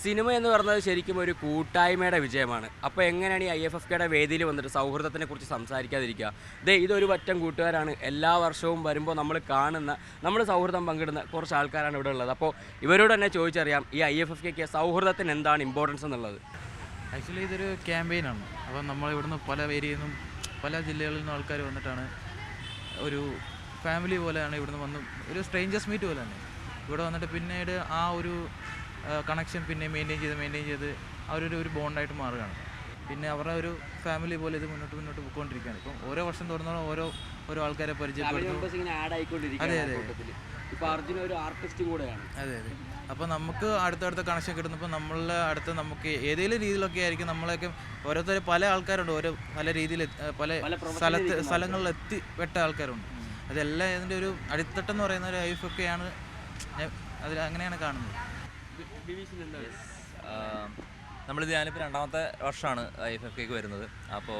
Cinema എന്ന് പറയുന്നത് ശരിക്കും ഒരു കൂട്ടായ്മയുടെ വിജയമാണ്. അപ്പോൾ എങ്ങനെയാണ് ഈ IFFKയുടെ വേദിയിൽ വന്നിട്ട് സൗഹൃദത്തിനെ കുറിച്ച് സംസാരിക്കാതിരിക്കുക? ഇതൊരു പറ്റം കൂട്ടുകാരാണ്. എല്ലാ വർഷവും വരുമ്പോൾ നമ്മൾ സൗഹൃദം പങ്കിടുന്ന കുറച്ച് ആൾക്കാരാണ് ഇവിടെ ഉള്ളത്. അപ്പോൾ ഇവരോട് തന്നെ ചോദിച്ചറിയാം ഈ IFFKക്ക് സൗഹൃദത്തിന് എന്താണ് ഇമ്പോർട്ടൻസ് എന്നുള്ളത്. ആക്ച്വലി ഇതൊരു ക്യാമ്പയിനാണ്. അപ്പോൾ നമ്മൾ ഇവിടുന്ന് പല ഏരിയയിൽ നിന്നും പല ജില്ലകളിൽ നിന്നും ആൾക്കാർ വന്നിട്ടാണ് ഒരു ഫാമിലി പോലെയാണ് ഇവിടുന്ന് വന്ന് ഒരു സ്ട്രേഞ്ചേഴ്സ് മീറ്റ് പോലെയാണ് ഇവിടെ വന്നിട്ട് പിന്നീട് ആ ഒരു കണക്ഷൻ പിന്നെ മെയിൻറ്റെയിൻ ചെയ്ത് അവരൊരു ബോണ്ടായിട്ട് മാറുകയാണ്. പിന്നെ അവരുടെ ഒരു ഫാമിലി പോലെ ഇത് മുന്നോട്ട് പോയിക്കൊണ്ടിരിക്കുകയാണ്. ഇപ്പം ഓരോ വർഷം തോറുന്നോളം ഓരോ ആൾക്കാരെ പരിചയപ്പെടുന്നു. അതെ അതെ ഇപ്പോൾ അർജുന ഒരു ആർട്ടിസ്റ്റും കൂടെയാണ്. അതെ. അപ്പോൾ നമുക്ക് അടുത്തടുത്ത കണക്ഷൻ കിട്ടുന്നപ്പോൾ നമ്മളുടെ അടുത്ത് നമുക്ക് ഏതെങ്കിലും രീതിയിലൊക്കെ ആയിരിക്കും നമ്മളൊക്കെ ഓരോരുത്തർ പല ആൾക്കാരുണ്ട്. പല രീതിയിൽ പല സ്ഥലങ്ങളിൽ എത്തിപ്പെട്ട ആൾക്കാരുണ്ട്. അതെല്ലാം ഇതിൻ്റെ ഒരു അടിത്തട്ടെന്ന് പറയുന്ന ഒരു IFFKയാണ് അങ്ങനെയാണ് കാണുന്നത്. നമ്മളിത് ഞാനിപ്പോൾ രണ്ടാമത്തെ വർഷമാണ് IFFKക്ക് വരുന്നത്. അപ്പോൾ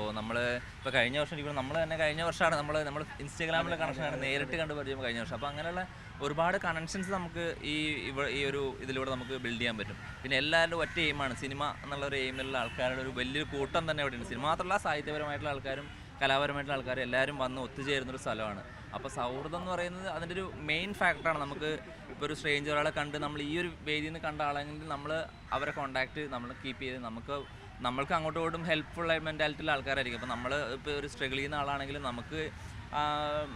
ഇപ്പോൾ കഴിഞ്ഞ വർഷം നമ്മൾ തന്നെ കഴിഞ്ഞ വർഷമാണ് നമ്മൾ ഇൻസ്റ്റാഗ്രാമിലെ കണക്ഷനാണ് നേരിട്ട് കണ്ട് പരിചയം കഴിഞ്ഞ വർഷം. അപ്പോൾ അങ്ങനെയുള്ള ഒരുപാട് കണക്ഷൻസ് നമുക്ക് ഈ ഒരു ഇതിലൂടെ നമുക്ക് ബിൽഡ് ചെയ്യാൻ പറ്റും. പിന്നെ എല്ലാവരുടെ ഒറ്റ എയിമാണ് സിനിമ എന്നുള്ളൊരു എയിമിലുള്ള ആൾക്കാരുടെ ഒരു വലിയൊരു കൂട്ടം തന്നെ ഇവിടെയുണ്ട്. സിനിമ മാത്രമല്ല സാഹിത്യപരമായിട്ടുള്ള ആൾക്കാരും കലാപരമായിട്ടുള്ള ആൾക്കാരും എല്ലാവരും വന്ന് ഒത്തുചേരുന്നൊരു സ്ഥലമാണ്. അപ്പോൾ സൗഹൃദം എന്ന് പറയുന്നത് അതിൻ്റെ ഒരു മെയിൻ ഫാക്ടറാണ്. നമുക്ക് ഇപ്പോൾ ഒരു സ്ട്രേഞ്ചർ ഒരാളെ കണ്ട് നമ്മൾ ഈ ഒരു വേദിയിൽ നിന്ന് കണ്ട ആളെങ്കിൽ നമ്മൾ അവരെ കോൺടാക്റ്റ് നമ്മൾ കീപ്പ് ചെയ്ത് നമ്മൾക്ക് അങ്ങോട്ടും ഇങ്ങോട്ടും ഹെൽപ്ഫുൾ മെൻറ്റാലിറ്റിയുള്ള ആൾക്കാരായിരിക്കും. അപ്പോൾ നമ്മൾ ഇപ്പോൾ ഒരു സ്ട്രഗിൾ ചെയ്യുന്ന ആളാണെങ്കിൽ നമുക്ക്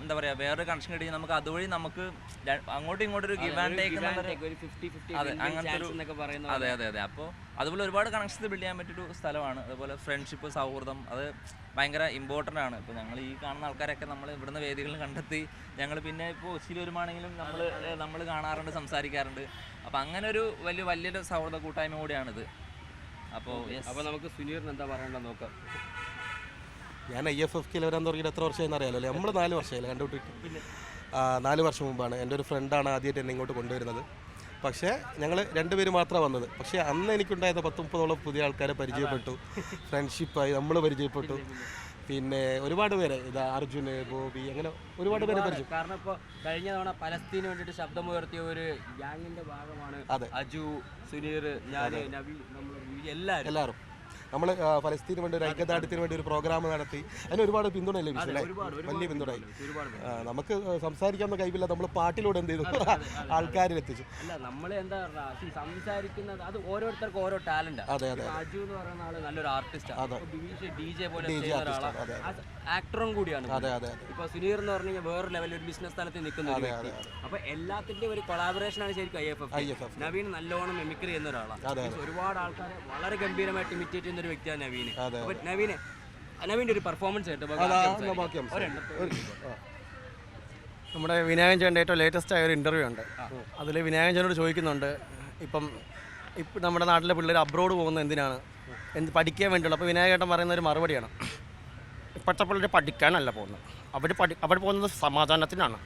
എന്താ പറയുക വേറൊരു കണക്ഷൻ കിട്ടി നമുക്ക് അതുവഴി നമുക്ക് അങ്ങോട്ടും ഇങ്ങോട്ടൊരു ഗിവ് ആൻഡ് ടേക്ക് അങ്ങനത്തെ ഒരു അതെ. അപ്പോൾ അതുപോലെ ഒരുപാട് കണക്ഷൻസ് ബിൽഡ് ചെയ്യാൻ പറ്റിയൊരു സ്ഥലമാണ്. അതുപോലെ ഫ്രണ്ട്ഷിപ്പ് സൗഹൃദം അത് ഭയങ്കര ഇമ്പോർട്ടൻ്റ് ആണ്. ഇപ്പോൾ ഞങ്ങൾ ഈ കാണുന്ന ആൾക്കാരൊക്കെ നമ്മൾ ഇവിടുന്ന് വേദികളിൽ കണ്ടെത്തി ഞങ്ങൾ പിന്നെ ഇപ്പോൾ ഒച്ചിൽ വരുവാണെങ്കിലും നമ്മൾ കാണാറുണ്ട്, സംസാരിക്കാറുണ്ട്. അപ്പോൾ അങ്ങനെ ഒരു വലിയൊരു സൗഹൃദ കൂട്ടായ്മ കൂടിയാണിത്. അപ്പോൾ നമുക്ക് സുനീറിന് എന്താ പറയേണ്ടത് നോക്കാം. ഞാൻ IFFKയിൽ വരാൻ തുടങ്ങിയിട്ട് എത്ര വർഷമായെന്ന് അറിയാമല്ലോ അല്ലേ? നമ്മൾ 4 വർഷമായില്ല കണ്ടുപിട്ടിട്ട്. 4 വർഷം മുമ്പാണ് എൻ്റെ ഒരു ഫ്രണ്ടാണ് ആദ്യമായിട്ട് എന്നെ ഇങ്ങോട്ട് കൊണ്ടുവരുന്നത്. പക്ഷേ ഞങ്ങൾ 2 പേര് മാത്രമാണ് വന്നത്. പക്ഷേ അന്ന് എനിക്കുണ്ടായത് 10-30ഓളം പുതിയ ആൾക്കാരെ പരിചയപ്പെട്ടു, ഫ്രണ്ട്ഷിപ്പായി നമ്മൾ പരിചയപ്പെട്ടു. പിന്നെ ഒരുപാട് പേര് അർജുന്, ബോബി, അങ്ങനെ ഒരുപാട് പേരെ പരിചയം. കാരണം ഇപ്പോൾ കഴിഞ്ഞ തവണ പലസ്തീന് വേണ്ടിയിട്ട് ശബ്ദമുയർത്തിയ ഒരു ഗ്യാങ്ങിൻ്റെ ഭാഗമാണ് അജു, സുനീർ, ഞാൻ, നബി, എല്ലാവരും. നമ്മൾ ഫലസ്തീന് വേണ്ടി ഒരു ഐക്യദാർഢ്യത്തിന് വേണ്ടി ഒരു പ്രോഗ്രാം നടത്തി. അതിന് ഒരുപാട് പിന്തുണയല്ലേ വിഷയല്ലേ? വലിയ പിന്തുണയായി. നമുക്ക് സംസാരിക്കാവുന്ന കഴിവില്ല, നമ്മൾ പാട്ടിലൂടെ എന്ത് ചെയ്തു ആൾക്കാരിലെത്തിച്ചു. അല്ല നമ്മൾ എന്താ പറയുക സംസാരിക്കുന്നത് അത് ഓരോരുത്തർക്കും ഓരോ ടാലന്റ്. അജു എന്ന് പറയുന്ന ആള് നല്ലൊരു ആർട്ടിസ്റ്റാണ്, DJ പോലെ ആക്ടറും കൂടിയാണ്. ഇപ്പൊ സുനീർ എന്ന് പറഞ്ഞു കഴിഞ്ഞാൽ വേറെ ലെവലിൽ ഒരു ബിസിനസ് തലത്തിൽ നിൽക്കുന്ന. അപ്പൊ എല്ലാത്തിന്റെയും ഒരു കൊളാബറേഷൻ ആണ് ശരിക്കും IFFK. നവീൻ നല്ലോണം മിമിക്രി ചെയ്യുന്ന ഒരാളാണ്. ഒരുപാട് ആൾക്കാരെ വളരെ ഗംഭീരമായിട്ട് ഇമിറ്റേറ്റ് ചെയ്യുന്ന ഒരു വ്യക്തിയാണ് നവീന്. അപ്പൊ നവീൻ്റെ ഒരു പെർഫോമൻസ് ആയിട്ട് നമ്മുടെ വിനായകൻ ചേട്ടൻ്റെ ഏറ്റവും ലേറ്റസ്റ്റ് ആയ ഒരു ഇൻ്റർവ്യൂ ഉണ്ട്. അതിൽ വിനായകൻ ചേട്ടനോട് ചോദിക്കുന്നുണ്ട്, ഇപ്പം നമ്മുടെ നാട്ടിലെ പിള്ളേർ അബ്രോഡ് പോകുന്നത് എന്തിനാണ്, പഠിക്കാൻ വേണ്ടിയുള്ളൂ. അപ്പോൾ വിനായകൻ ചേട്ടൻ പറയുന്ന ഒരു മറുപടിയാണ്, ഇപ്പോഴത്തെ പിള്ളേർ പഠിക്കാനല്ല പോകുന്നത്, അവർ പോകുന്നത് സമാധാനത്തിനാണ്.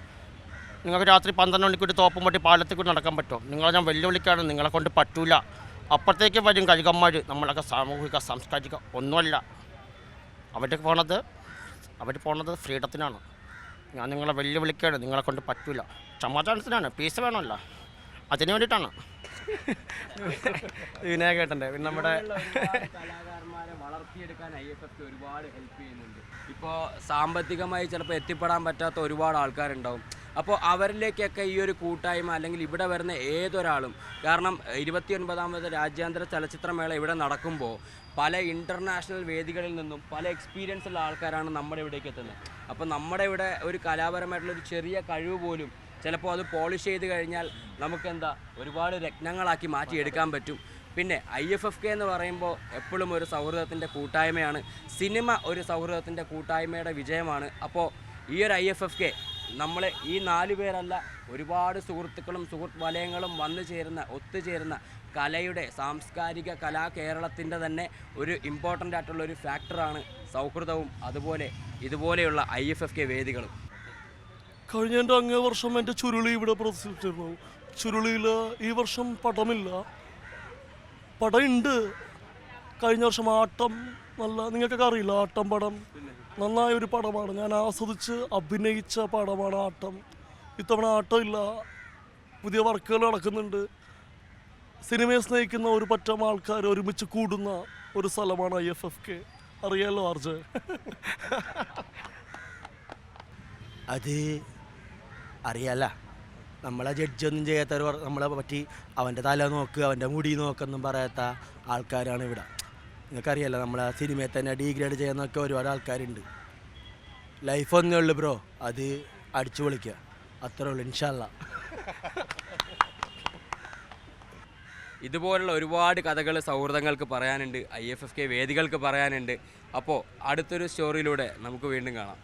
നിങ്ങൾക്ക് രാത്രി 12 മണിക്കൂർ തോപ്പും പറ്റി പാലത്തിൽ കൂടി നടക്കാൻ പറ്റുമോ? നിങ്ങളെ ഞാൻ വെല്ലുവിളിക്കാണ്, നിങ്ങളെ കൊണ്ട് പറ്റൂല. അപ്പുറത്തേക്ക് വരും കഴുകന്മാർ, നമ്മളൊക്കെ സാമൂഹിക സാംസ്കാരിക ഒന്നുമല്ല. അവർ പോണത് ഫ്രീഡത്തിനാണ്. ഞാൻ നിങ്ങളെ വെല്ലുവിളിക്കാണ്, നിങ്ങളെ കൊണ്ട് പറ്റൂല. സമാധാനത്തിനാണ്, പീസ് വേണമല്ലോ, അതിന് വേണ്ടിയിട്ടാണ്. വിനായകേട്ടൻ്റെ പിന്നെ നമ്മുടെ കലാകാരന്മാരെ വളർത്തിയെടുക്കാൻ IFFK ഒരുപാട് ഹെൽപ്പ് ചെയ്യുന്നുണ്ട്. ഇപ്പോൾ സാമ്പത്തികമായി ചിലപ്പോൾ എത്തിപ്പെടാൻ പറ്റാത്ത ഒരുപാട് ആൾക്കാരുണ്ടാവും. അപ്പോൾ അവരിലേക്കൊക്കെ ഈ ഒരു കൂട്ടായ്മ അല്ലെങ്കിൽ ഇവിടെ വരുന്ന ഏതൊരാളും, കാരണം 29ാമത് രാജ്യാന്തര ചലച്ചിത്രമേള ഇവിടെ നടക്കുമ്പോൾ പല ഇൻ്റർനാഷണൽ വേദികളിൽ നിന്നും പല എക്സ്പീരിയൻസ് ഉള്ള ആൾക്കാരാണ് നമ്മുടെ ഇവിടേക്ക് എത്തുന്നത്. അപ്പോൾ നമ്മുടെ ഇവിടെ ഒരു കലാപരമായിട്ടുള്ളൊരു ചെറിയ കഴിവ് പോലും ചിലപ്പോൾ അത് പോളിഷ് ചെയ്ത് കഴിഞ്ഞാൽ നമുക്കെന്താ ഒരുപാട് രത്നങ്ങളാക്കി മാറ്റിയെടുക്കാൻ പറ്റും. പിന്നെ IFFK എന്ന് പറയുമ്പോൾ എപ്പോഴും ഒരു സൗഹൃദത്തിൻ്റെ കൂട്ടായ്മയാണ്. സിനിമ ഒരു സൗഹൃദത്തിൻ്റെ കൂട്ടായ്മയുടെ വിജയമാണ്. അപ്പോൾ ഈ ഒരു IFFK നമ്മൾ ഈ 4 പേരല്ല, ഒരുപാട് സുഹൃത്തുക്കളും സുഹൃത്ത് വലയങ്ങളും ഒത്തുചേരുന്ന കലയുടെ സാംസ്കാരിക കലാ കേരളത്തിൻ്റെ തന്നെ ഒരു ഇമ്പോർട്ടൻ്റ് ആയിട്ടുള്ള ഒരു ഫാക്ടറാണ് സൗഹൃദവും അതുപോലെ ഇതുപോലെയുള്ള IFFK വേദികളും. കഴിഞ്ഞ എൻ്റെ അങ്ങേ വർഷം എൻ്റെ ചുരുളി ഇവിടെ പ്രദർശിപ്പിച്ചിരുന്നു. ചുരുളിയിൽ ഈ വർഷം പടമില്ല, പടമുണ്ട്. കഴിഞ്ഞ വർഷം ആട്ടം, നല്ല നിങ്ങൾക്കൊക്കെ അറിയില്ല ആട്ടം പടം, നന്നായ ഒരു പടമാണ്. ഞാൻ ആസ്വദിച്ച് അഭിനയിച്ച പടമാണ് ആട്ടം. ഇത്തവണ ആട്ടം ഇല്ല, പുതിയ വർക്കുകൾ നടക്കുന്നുണ്ട്. സിനിമയെ സ്നേഹിക്കുന്ന ഒരു പറ്റം ആൾക്കാർ ഒരുമിച്ച് കൂടുന്ന ഒരു സ്ഥലമാണ് IFFK. അറിയാലോ ആർജെ? അത് അറിയാല്ല, നമ്മളെ ജഡ്ജൊന്നും ചെയ്യാത്തവർ, നമ്മളെ പറ്റി അവൻ്റെ തല നോക്ക് അവൻ്റെ മുടി നോക്കൊന്നും പറയാത്ത ആൾക്കാരാണ് ഇവിടെ. നിങ്ങൾക്കറിയാലോ, നമ്മളെ സിനിമയെ തന്നെ ഡീഗ്രേഡ് ചെയ്യുന്നൊക്കെ ഒരുപാട് ആൾക്കാരുണ്ട്. ലൈഫ് ഒന്നേ ഉള്ളു ബ്രോ, അത് അടിച്ചു പൊളിക്കുക, അത്രേ ഉള്ളൂ. ഇൻഷാ അല്ലാ. ഇതുപോലുള്ള ഒരുപാട് കഥകൾ സൗഹൃദങ്ങൾക്ക് പറയാനുണ്ട്, IFFK വേദികൾക്ക് പറയാനുണ്ട്. അപ്പോൾ അടുത്തൊരു സ്റ്റോറിയിലൂടെ നമുക്ക് വീണ്ടും കാണാം.